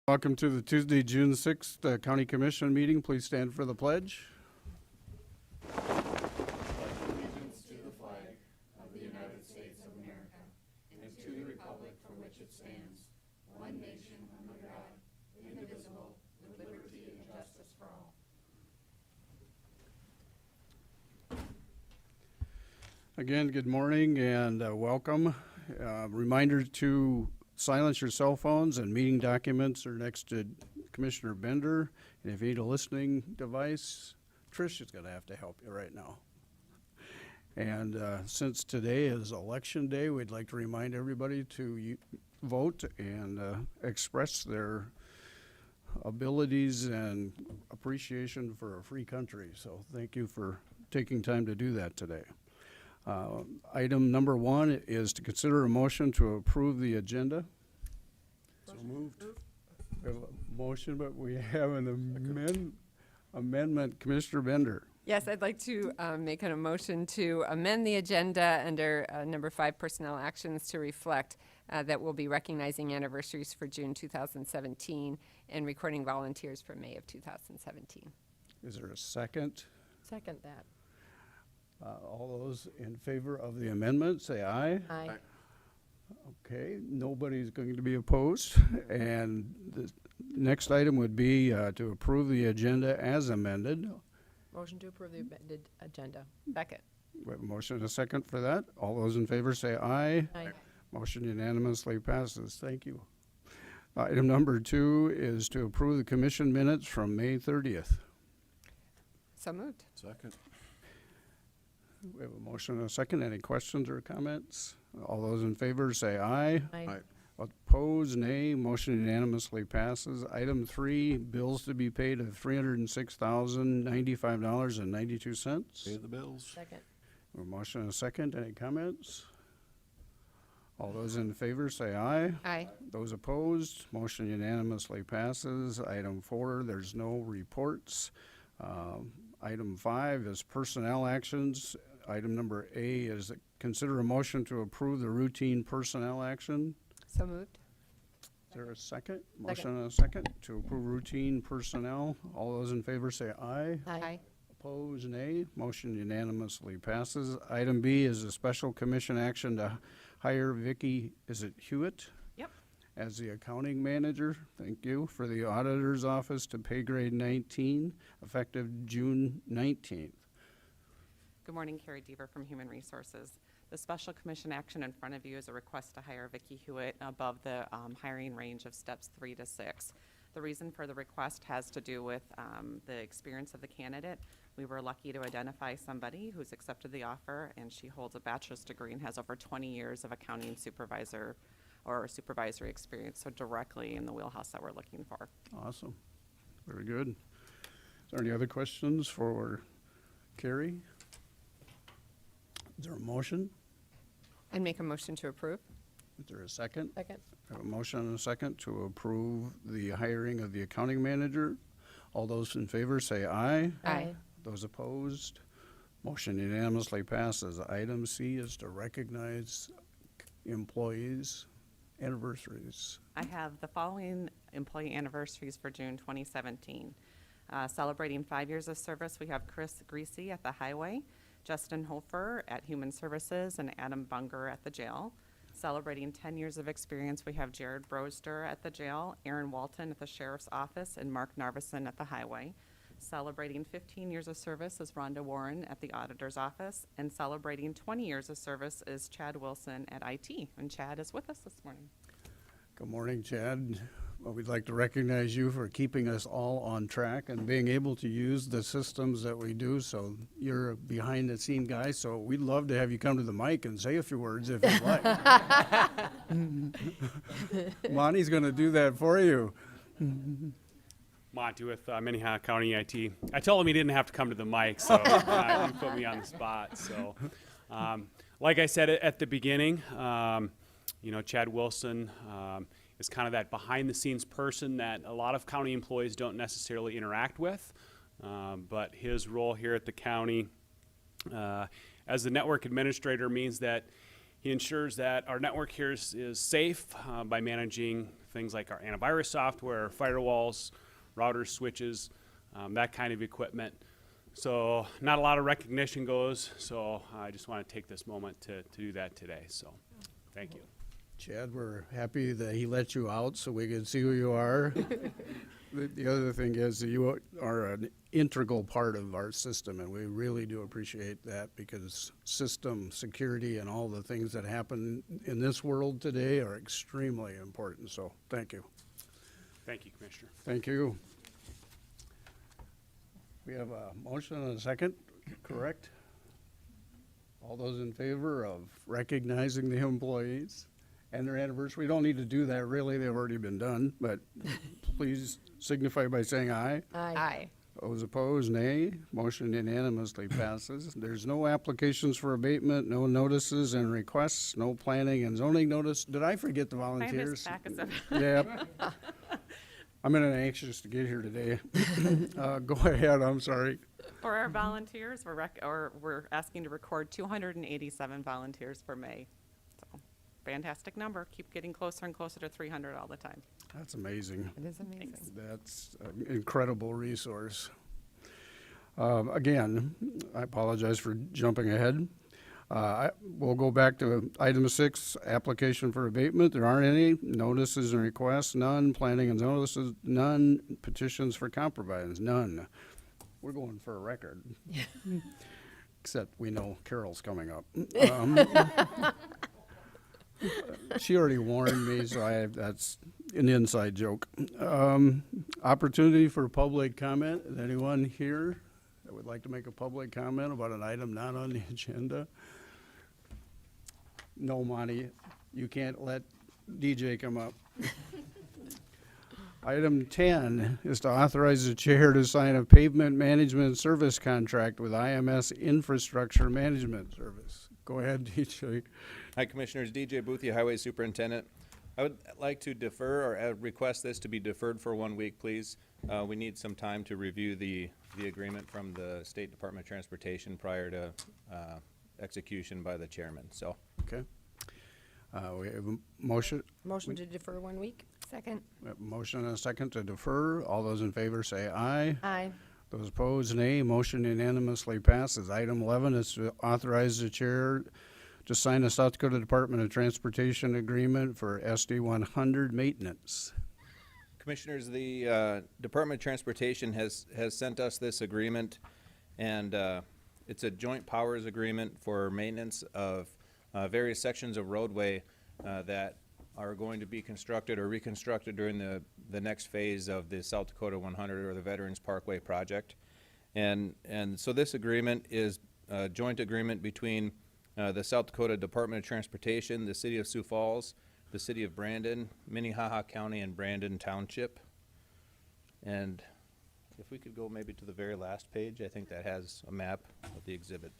Welcome to the Tuesday, June 6th County Commission meeting. Please stand for the pledge. Allegiance to the flag of the United States of America and to the republic for which it stands, one nation under God, indivisible, with liberty and justice for all. Again, good morning and welcome. Reminder to silence your cell phones, and meeting documents are next to Commissioner Bender. And if you need a listening device, Trish is going to have to help you right now. And since today is election day, we'd like to remind everybody to vote and express their abilities and appreciation for a free country. So thank you for taking time to do that today. Item number 1 is to consider a motion to approve the agenda. So moved. We have a motion, but we have an amendment. Commissioner Bender. Yes, I'd like to make a motion to amend the agenda under number 5, personnel actions, to reflect that we'll be recognizing anniversaries for June 2017 and recording volunteers for May of 2017. Is there a second? Second that. All those in favor of the amendment, say aye. Aye. Okay, nobody's going to be opposed. And the next item would be to approve the agenda as amended. Motion to approve the amended agenda. Second. We have a motion and a second for that. All those in favor say aye. Aye. Motion unanimously passes. Thank you. Item number 2 is to approve the commission minutes from May 30th. So moved. Second. We have a motion and a second. Any questions or comments? All those in favor say aye. Aye. Opposed, nay. Motion unanimously passes. Item 3, bills to be paid of $306,095.92. Pay the bills. Second. A motion and a second. Any comments? All those in favor say aye. Aye. Those opposed, motion unanimously passes. Item 4, there's no reports. Item 5 is personnel actions. Item number A is consider a motion to approve the routine personnel action. So moved. Is there a second? Motion and a second to approve routine personnel. All those in favor say aye. Aye. Opposed, nay. Motion unanimously passes. Item B is a special commission action to hire Vicki, is it Hewitt? Yep. As the accounting manager, thank you, for the auditor's office to pay grade 19, effective June 19th. Good morning, Carrie Deaver from Human Resources. The special commission action in front of you is a request to hire Vicki Hewitt above the hiring range of steps 3 to 6. The reason for the request has to do with the experience of the candidate. We were lucky to identify somebody who's accepted the offer, and she holds a bachelor's degree and has over 20 years of accounting supervisor or supervisory experience, so directly in the wheelhouse that we're looking for. Awesome. Very good. Is there any other questions for Carrie? Is there a motion? I'd make a motion to approve. Is there a second? Second. I have a motion and a second to approve the hiring of the accounting manager. All those in favor say aye. Aye. Those opposed, motion unanimously passes. Item C is to recognize employees' anniversaries. I have the following employee anniversaries for June 2017. Celebrating 5 years of service, we have Chris Greasy at the highway, Justin Hofer at Human Services, and Adam Bunger at the jail. Celebrating 10 years of experience, we have Jared Broster at the jail, Aaron Walton at the sheriff's office, and Mark Narveson at the highway. Celebrating 15 years of service is Rhonda Warren at the auditor's office, and celebrating 20 years of service is Chad Wilson at IT, and Chad is with us this morning. Good morning, Chad. Well, we'd like to recognize you for keeping us all on track and being able to use the systems that we do. So you're a behind-the-scene guy, so we'd love to have you come to the mic and say a few words if you'd like. Monty's going to do that for you. Monty with Minnehaha County IT. I told him he didn't have to come to the mic, so you put me on the spot. So, like I said at the beginning, Chad Wilson is kind of that behind-the-scenes person that a lot of county employees don't necessarily interact with, but his role here at the county as the network administrator means that He ensures that our network here is safe by managing things like our antivirus software, firewalls, routers, switches, that kind of equipment. So not a lot of recognition goes, so I just want to take this moment to do that today. So thank you. Chad, we're happy that he let you out so we can see who you are. The other thing is that you are an integral part of our system, and we really do appreciate that because system security and all the things that happen in this world today are extremely important. So thank you. Thank you, Commissioner. Thank you. We have a motion and a second, correct? All those in favor of recognizing the employees and their anniversary? We don't need to do that really, they've already been done, but please signify by saying aye. Aye. Those opposed, nay. Motion unanimously passes. There's no applications for abatement, no notices and requests, no planning and zoning notice. Did I forget the I missed volunteers? packets of. Yep. I'm anxious to get here today. Go ahead, I'm sorry. For our volunteers, we're asking to record 287 volunteers for May. So, fantastic number. Keep getting closer and closer to 300 all the time. That's amazing. It is amazing. That's an incredible resource. Again, I apologize for jumping ahead. We'll go back to item 6, application for abatement. There aren't any. Notices and requests, none. Planning and notices, none. Petitions for compromise, none. We're going for a record. Except we know Carol's coming up. She already warned me, so that's an inside joke. Opportunity for public comment. Is anyone here that would like to make a public comment about an item not on the agenda? No, Monty, you can't let DJ come up. Item 10 is to authorize the chair to sign a pavement management service contract with IMS Infrastructure Management Service. Go ahead, DJ. Hi, Commissioners. DJ Boothia, Highway Superintendent. I would like to defer or request this to be deferred for 1 week, please. We need some time to review the agreement from the State Department of Transportation prior to execution by the chairman. So, Okay. We have a motion. Motion to defer 1 week? Second. We have a motion and a second to defer. All those in favor say aye. Aye. Those opposed, nay. Motion unanimously passes. Item 11 is to authorize the chair to sign a South Dakota Department of Transportation agreement for SD 100 maintenance. Commissioners, the Department of Transportation has sent us this agreement, and it's a joint powers agreement for maintenance of various sections of roadway that are going to be constructed or reconstructed during the next phase of the South Dakota 100 or the Veterans Parkway project. And so this agreement is a joint agreement between the South Dakota Department of Transportation, the City of Sioux Falls, the City of Brandon, Minnehaha County, and Brandon Township. And if we could go maybe to the very last page, I think that has a map of the exhibit.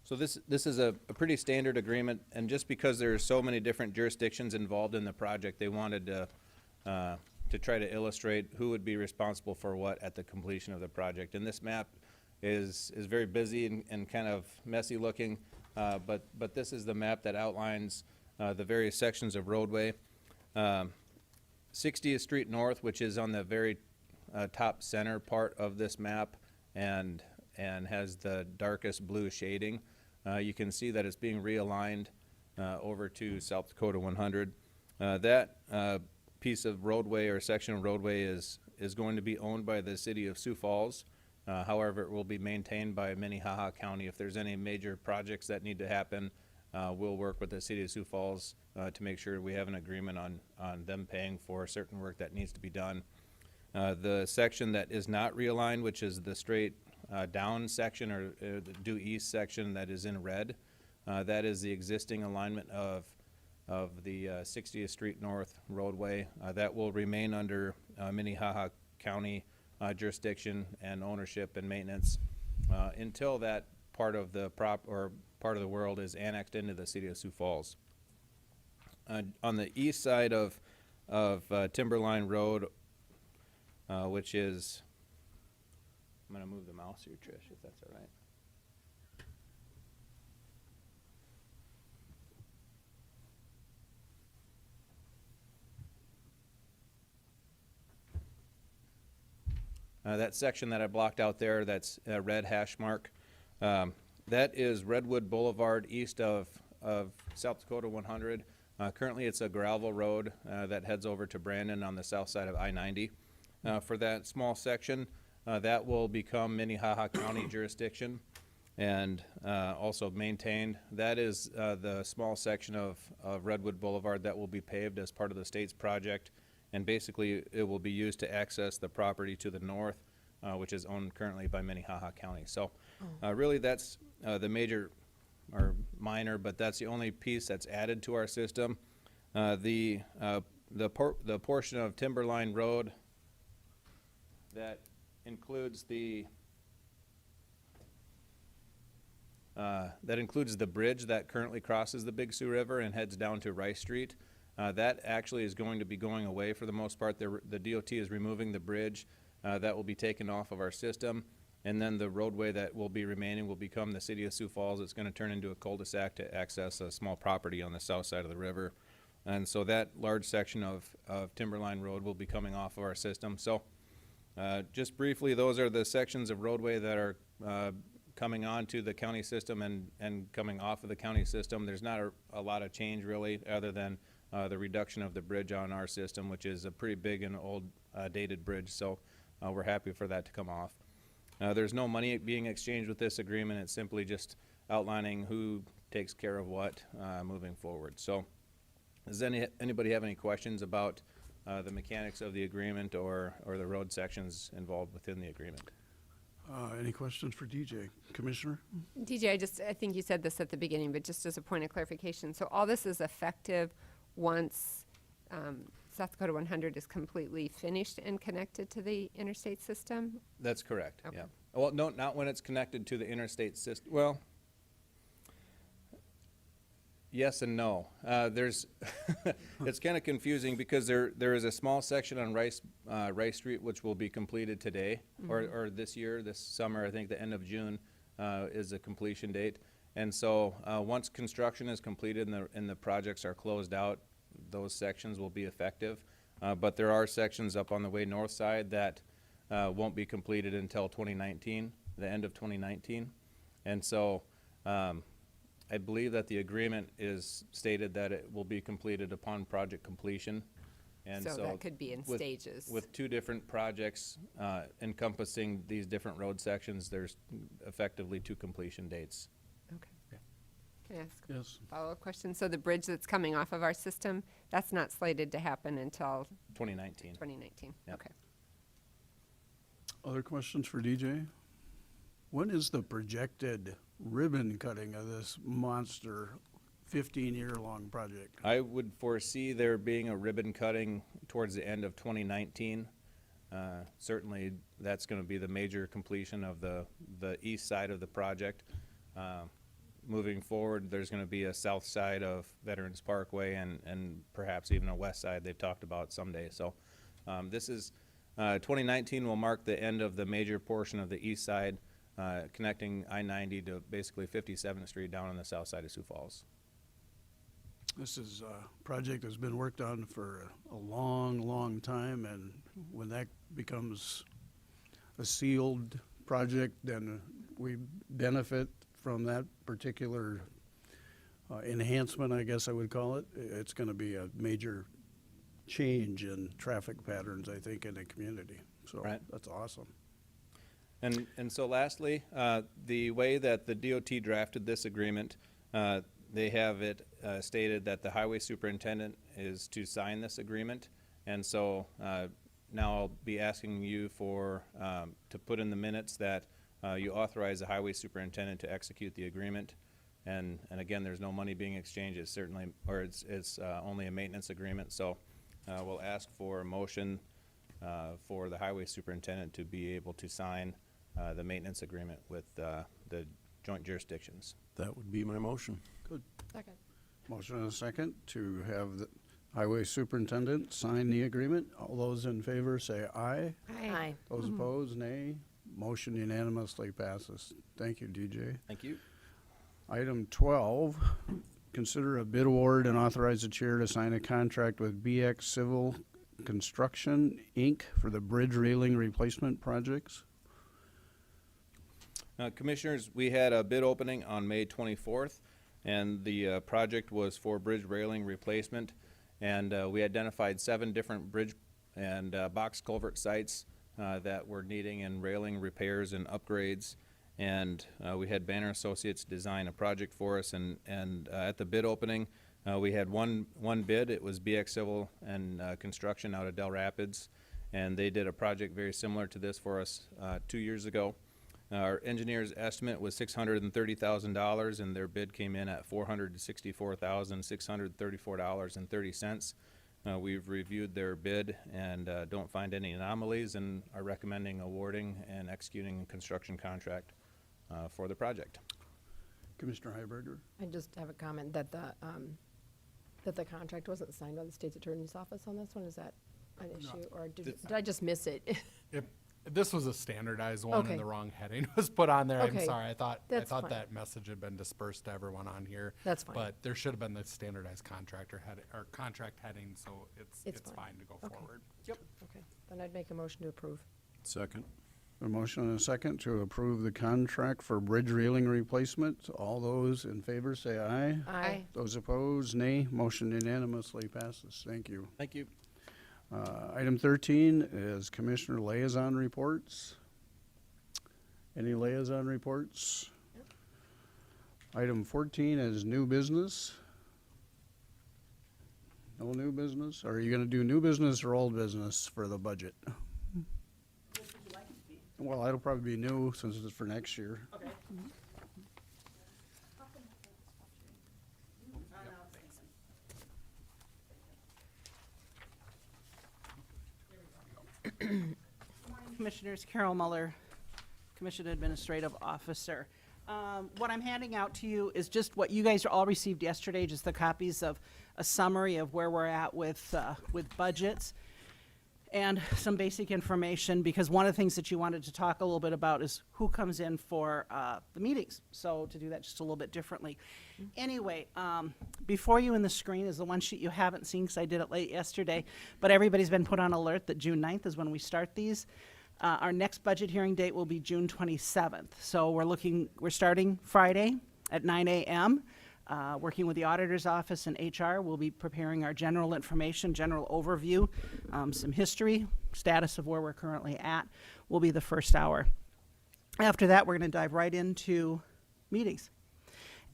So this is a pretty standard agreement, and just because there are so many different jurisdictions involved in the project, they wanted to try to illustrate who would be responsible for what at the completion of the project. And this map is very busy and kind of messy looking, but this is the map that outlines the various sections of roadway. 60th Street North, which is on the very top center part of this map and has the darkest blue shading. You can see that it's being realigned over to South Dakota 100. That piece of roadway or section of roadway is going to be owned by the City of Sioux Falls. However, it will be maintained by Minnehaha County. If there's any major projects that need to happen, we'll work with the City of Sioux Falls to make sure we have an agreement on them paying for certain work that needs to be done. The section that is not realigned, which is the straight down section or the due east section that is in red, that is the existing alignment of the 60th Street North roadway. That will remain under Minnehaha County jurisdiction and ownership and maintenance until that part of the part of the world is annexed into the City of Sioux Falls. On the east side of Timberline Road, which is I'm gonna move the mouse here, Trish, if that's all right. That section that I blocked out there, that's a red hash mark, that is Redwood Boulevard east of South Dakota 100. Currently, it's a gravel road that heads over to Brandon on the south side of I-90. For that small section, that will become Minnehaha County jurisdiction and also maintained. That is the small section of Redwood Boulevard that will be paved as part of the state's project. And basically, it will be used to access the property to the north, which is owned currently by Minnehaha County. So really, that's the major or minor, but that's the only piece that's added to our system. The portion of Timberline Road that includes the bridge that currently crosses the Big Sioux River and heads down to Rice Street. That actually is going to be going away for the most part. The DOT is removing the bridge. That will be taken off of our system. And then the roadway that will be remaining will become the City of Sioux Falls. It's going to turn into a cul-de-sac to access a small property on the south side of the river. And so that large section of Timberline Road will be coming off of our system. So just briefly, those are the sections of roadway that are coming onto the county system and coming off of the county system. There's not a lot of change really, other than the reduction of the bridge on our system, which is a pretty big and old dated bridge. So we're happy for that to come off. There's no money being exchanged with this agreement. It's simply just outlining who takes care of what moving forward. So does anybody have any questions about the mechanics of the agreement or the road sections involved within the agreement? Any questions for DJ? Commissioner? DJ, I think you said this at the beginning, but just as a point of clarification, so all this is effective once South Dakota 100 is completely finished and connected to the interstate system? That's correct, Okay. yeah. Well, no, not when it's connected to the interstate system. Well, yes and no. There's, it's kind of confusing because there is a small section on Rice Street which will be completed today or this year, this summer. I think the end of June is the completion date. And so once construction is completed and the projects are closed out, those sections will be effective. But there are sections up on the way north side that won't be completed until 2019, the end of 2019. And so I believe that the agreement is stated that it will be completed upon project completion. And So that could be in stages. With two different projects encompassing these different road sections, there's effectively two completion dates. Okay. Can I ask Yes. a follow-up question? So the bridge that's coming off of our system, that's not slated to happen until 2019. 2019? Yep. Okay. Other questions for DJ? When is the projected ribbon cutting of this monster 15-year-long project? I would foresee there being a ribbon cutting towards the end of 2019. Certainly, that's going to be the major completion of the east side of the project. Moving forward, there's going to be a south side of Veterans Parkway and perhaps even a west side they've talked about someday. So this is 2019 will mark the end of the major portion of the east side, connecting I-90 to basically 57th Street down on the south side of Sioux Falls. This is a project that's been worked on for a long, long time, and when that becomes a sealed project, then we benefit from that particular enhancement, I guess I would call it. It's going to be a major change in traffic patterns, I think, in the community. So Right. That's awesome. And so lastly, the way that the DOT drafted this agreement, they have it stated that the highway superintendent is to sign this agreement. And so now I'll be asking you for, to put in the minutes that you authorize the highway superintendent to execute the agreement. And again, there's no money being exchanged. It's certainly, or it's only a maintenance agreement. So we'll ask for a motion for the highway superintendent to be able to sign the maintenance agreement with the joint jurisdictions. That would be my motion. Second. Motion and a second to have the highway superintendent sign the agreement. All those in favor say aye. Aye. Those opposed, nay. Motion unanimously passes. Thank you, DJ. Thank you. Item 12, consider a bid award and authorize the chair to sign a contract with BX Civil Construction, Inc. for the bridge railing replacement projects. Commissioners, we had a bid opening on May 24th, and the project was for bridge railing replacement. And we identified 7 different bridge and box culvert sites that were needing in railing repairs and upgrades. And we had Banner Associates design a project for us. And at the bid opening, we had one bid. It was BX Civil and Construction out of Del Rapids. And they did a project very similar to this for us 2 years ago. Our engineer's estimate was $630,000, and their bid came in at $464,634.30. We've reviewed their bid and don't find any anomalies, and are recommending awarding and executing a construction contract for the project. Commissioner Heiberger? I just have a comment that the contract wasn't signed by the state's attorney's office on this one. Is that an issue, or did I just miss it? This was a standardized one, Okay. and the wrong heading was put on there. I'm Okay, sorry. I thought that's fine. that message had been dispersed to everyone on here. That's fine. But there should have been the standardized contractor heading or contract heading, so it's It's fine. fine. To go Okay. forward. Okay, then I'd make a motion to approve. Second. A motion and a second to approve the contract for bridge railing replacement. All those in favor say aye. Aye. Those opposed, nay. Motion unanimously passes. Thank you. Thank you. Item 13 is Commissioner Liaison Reports. Any liaison reports? Item 14 is new business. No new business? Are you gonna do new business or old business for the budget? Well, it'll probably be new since it's for next year. Commissioners, Carol Muller, Commission Administrative Officer. What I'm handing out to you is just what you guys all received yesterday, just the copies of a summary of where we're at with budgets and some basic information, because one of the things that you wanted to talk a little bit about is who comes in for the meetings. So to do that just a little bit differently. Anyway, before you in the screen is the one sheet you haven't seen because I did it late yesterday, but everybody's been put on alert that June 9th is when we start these. Our next budget hearing date will be June 27th. So we're starting Friday at 9 a.m. Working with the auditor's office and HR, we'll be preparing our general information, general overview, some history, status of where we're currently at will be the first hour. After that, we're going to dive right into meetings.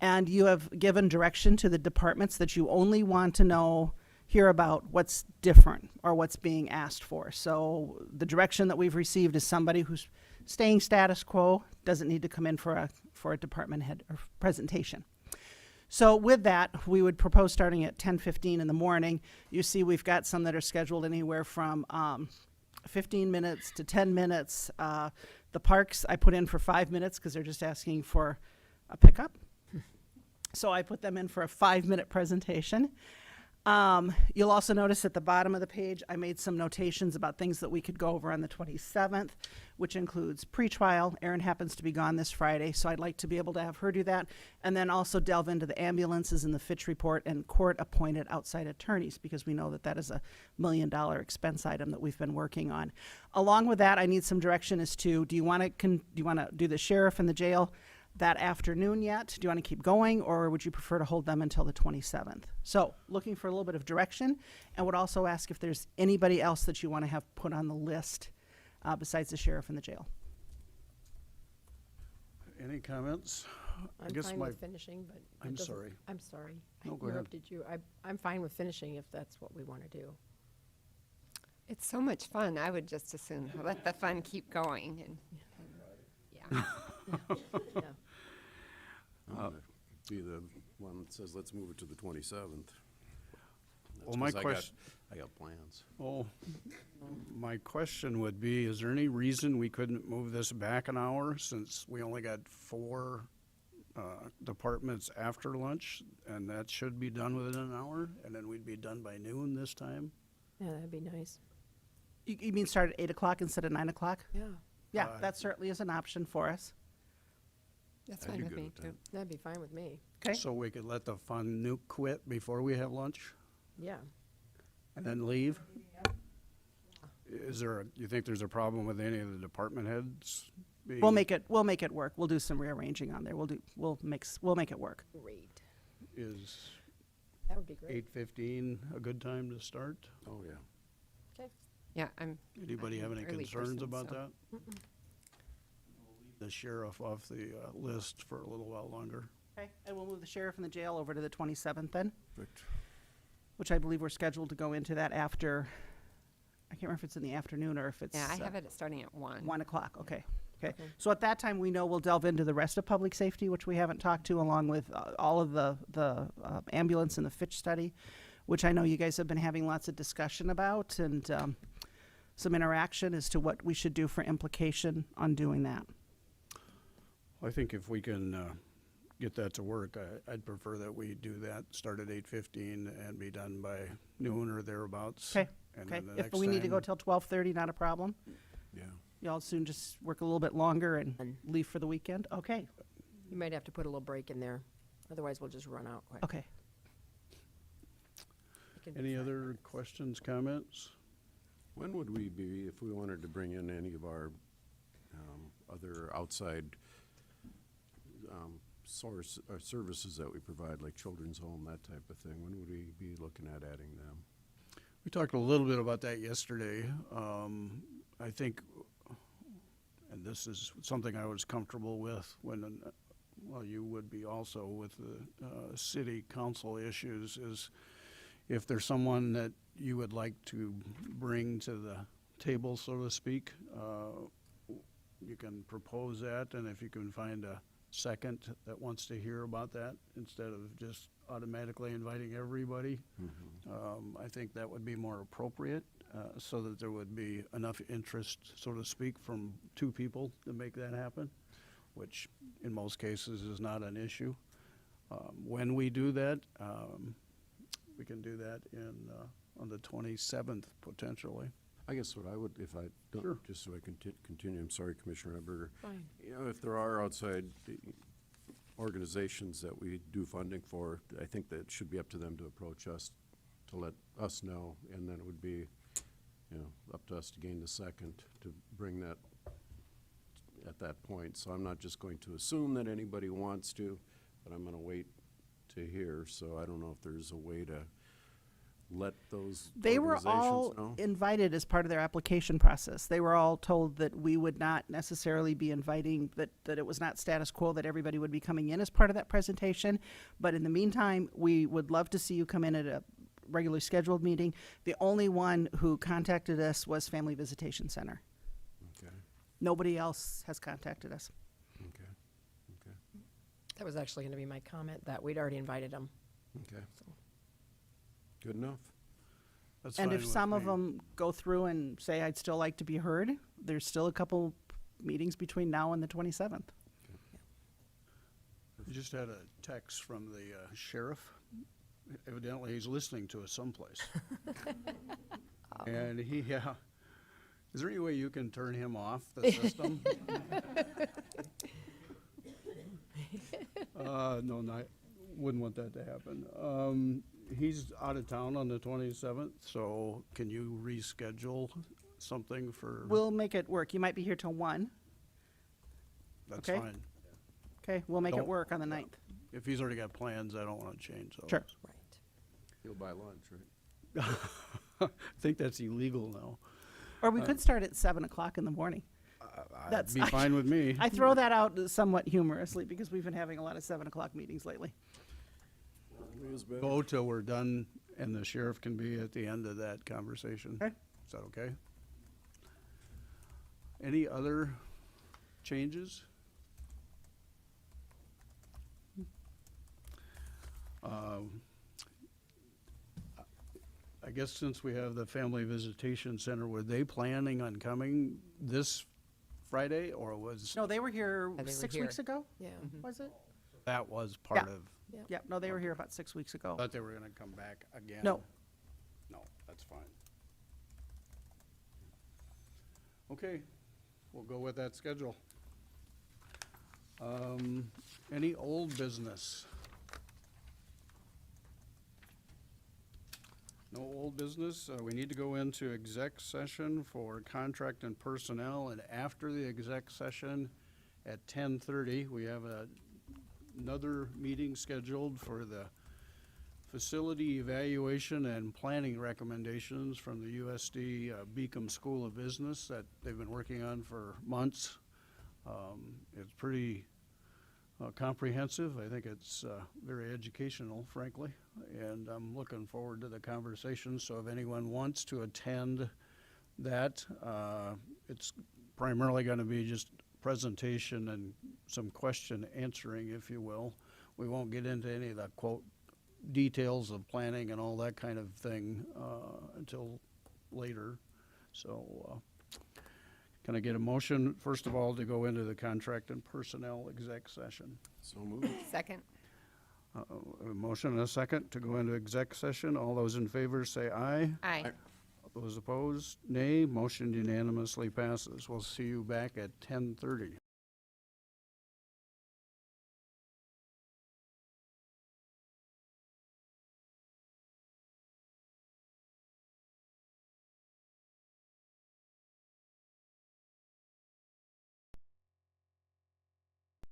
And you have given direction to the departments that you only want to hear about what's different or what's being asked for. So the direction that we've received is somebody who's staying status quo, doesn't need to come in for a department head or presentation. So with that, we would propose starting at 10:15 in the morning. You see we've got some that are scheduled anywhere from 15 minutes to 10 minutes. The parks I put in for 5 minutes because they're just asking for a pickup. So I put them in for a 5-minute presentation. You'll also notice at the bottom of the page, I made some notations about things that we could go over on the 27th, which includes pretrial. Erin happens to be gone this Friday, so I'd like to be able to have her do that. And then also delve into the ambulances and the Fitch report and court-appointed outside attorneys, because we know that that is $1 million expense item that we've been working on. Along with that, I need some direction as to, do you want to do the sheriff and the jail that afternoon yet? Do you want to keep going, or would you prefer to hold them until the 27th? So looking for a little bit of direction, and would also ask if there's anybody else that you want to have put on the list besides the sheriff and the jail. Any comments? I'm guess fine my- with finishing, but. it I'm doesn't- sorry. I'm sorry. I No, go ahead. interrupted you. I'm fine with finishing if that's what we want to do. It's so much fun. I would just as soon let the fun keep going. And yeah. Yeah. Be the one that says, let's move it to the 27th. Well, my That's 'cause question, I got plans. oh, my question would be, is there any reason we couldn't move this back an hour since we only got 4 departments after lunch, and that should be done within an hour, and then we'd be done by noon this time? Yeah, that'd be nice. You mean start at 8 o'clock instead of 9 o'clock? Yeah. Yeah, that certainly is an option for us. That's I'd fine be with good me, with too. that. That'd be fine with me. Okay? So we could let the fun nuke quit before we have lunch Yeah. and then leave? Is there, you think there's a problem with any of the department heads being? We'll make it work. We'll do some rearranging on there. We'll make it work. Great. Is That would be great. 8:15 a good time to start? Oh, yeah. Okay. Yeah, I'm. Anybody I'm have an any early concerns person, about so- that? The sheriff off the list for a little while longer. Okay, and we'll move the sheriff and the jail over to the 27th then, Perfect. which I believe we're scheduled to go into that after, I can't remember if it's in the afternoon or if it's. Yeah, I have it starting at 1. 1 o'clock, okay. Okay, so at that time, we know we'll delve into the rest of public safety, which we haven't talked to, along with all of the ambulance and the Fitch study, which I know you guys have been having lots of discussion about and some interaction as to what we should do for implication on doing that. I think if we can get that to work, I'd prefer that we do that, start at 8:15 and be done by noon or thereabouts. Okay, And okay. then the If next we need to go time- till 12:30, not a problem. Yeah. Y'all soon just work a little bit longer and leave for the weekend? Okay, You might have to put a little break in there. Otherwise, we'll just run out quick. okay. It can be Any fine. other questions, comments? When would we be, if we wanted to bring in any of our other outside services that we provide, like children's home, that type of thing, when would we be looking at adding them? We talked a little bit about that yesterday. I think, and this is something I was comfortable with when, well, you would be also with the city council issues, is if there's someone that you would like to bring to the table, so to speak, you can propose that, and if you can find a second that wants to hear about that, instead of just automatically inviting everybody, I think that would be more appropriate, so that there would be enough interest, so to speak, from two people to make that happen, which in most cases is not an issue. When we do that, we can do that on the 27th potentially. I guess what I would, if I don't, Sure. just so I can continue, I'm sorry, Commissioner Eberger. Fine. You know, if there are outside organizations that we do funding for, I think that it should be up to them to approach us, to let us know, and then it would be, you know, up to us to gain the second to bring that at that point. So I'm not just going to assume that anybody wants to, but I'm gonna wait to hear. So I don't know if there's a way to let those They were all organizations know. invited as part of their application process. They were all told that we would not necessarily be inviting, that it was not status quo, that everybody would be coming in as part of that presentation. But in the meantime, we would love to see you come in at a regularly scheduled meeting. The only one who contacted us was Family Visitation Center. Okay, Nobody else has contacted us. okay, okay, That was actually going to be my comment, that we'd already invited them. okay. Good enough. That's And fine if with some of me. them go through and say, I'd still like to be heard, there's still a couple meetings between now and the 27th. I just had a text from the sheriff. Evidently, he's listening to us someplace. And he, is there any way you can turn him off the system? No, wouldn't want that to happen. He's out of town on the 27th, so can you reschedule something for? We'll make it work. You might be here till 1. That's okay. fine. Okay, we'll make it Don't- work on the 9th. If he's already got plans, I don't want to change those. Sure. Right. You'll buy lunch, right? I think that's illegal now. Or we could start at 7 o'clock in the morning. That'd That's- be fine with me. I throw that out somewhat humorously because we've been having a lot of 7 o'clock meetings lately. Is better. Go till we're done and the sheriff can be at the end of that conversation. Okay. Is that okay? Any other changes? I guess since we have the Family Visitation Center, were they planning on coming this Friday or was, No, they were here Yeah, they were 6 here. weeks ago, Yeah. was it? that was part Yeah. of, Yep, no, they were here about 6 weeks ago. thought they were gonna come back again? No. No, that's fine. Okay, we'll go with that schedule. Any old business? No old business. We need to go into exec session for contract and personnel, and after the exec session at 10:30, we have another meeting scheduled for the facility evaluation and planning recommendations from the USD Beacom School of Business that they've been working on for months. It's pretty comprehensive. I think it's very educational, frankly, and I'm looking forward to the conversation. So if anyone wants to attend that, it's primarily going to be just presentation and some question answering, if you will. We won't get into any of the quote details of planning and all that kind of thing until later. So can I get a motion, first of all, to go into the contract and personnel exec session? So moved. Second. A motion and a second to go into exec session. All those in favor say aye. Aye. Those opposed, nay. Motion unanimously passes. We'll see you back at 10:30.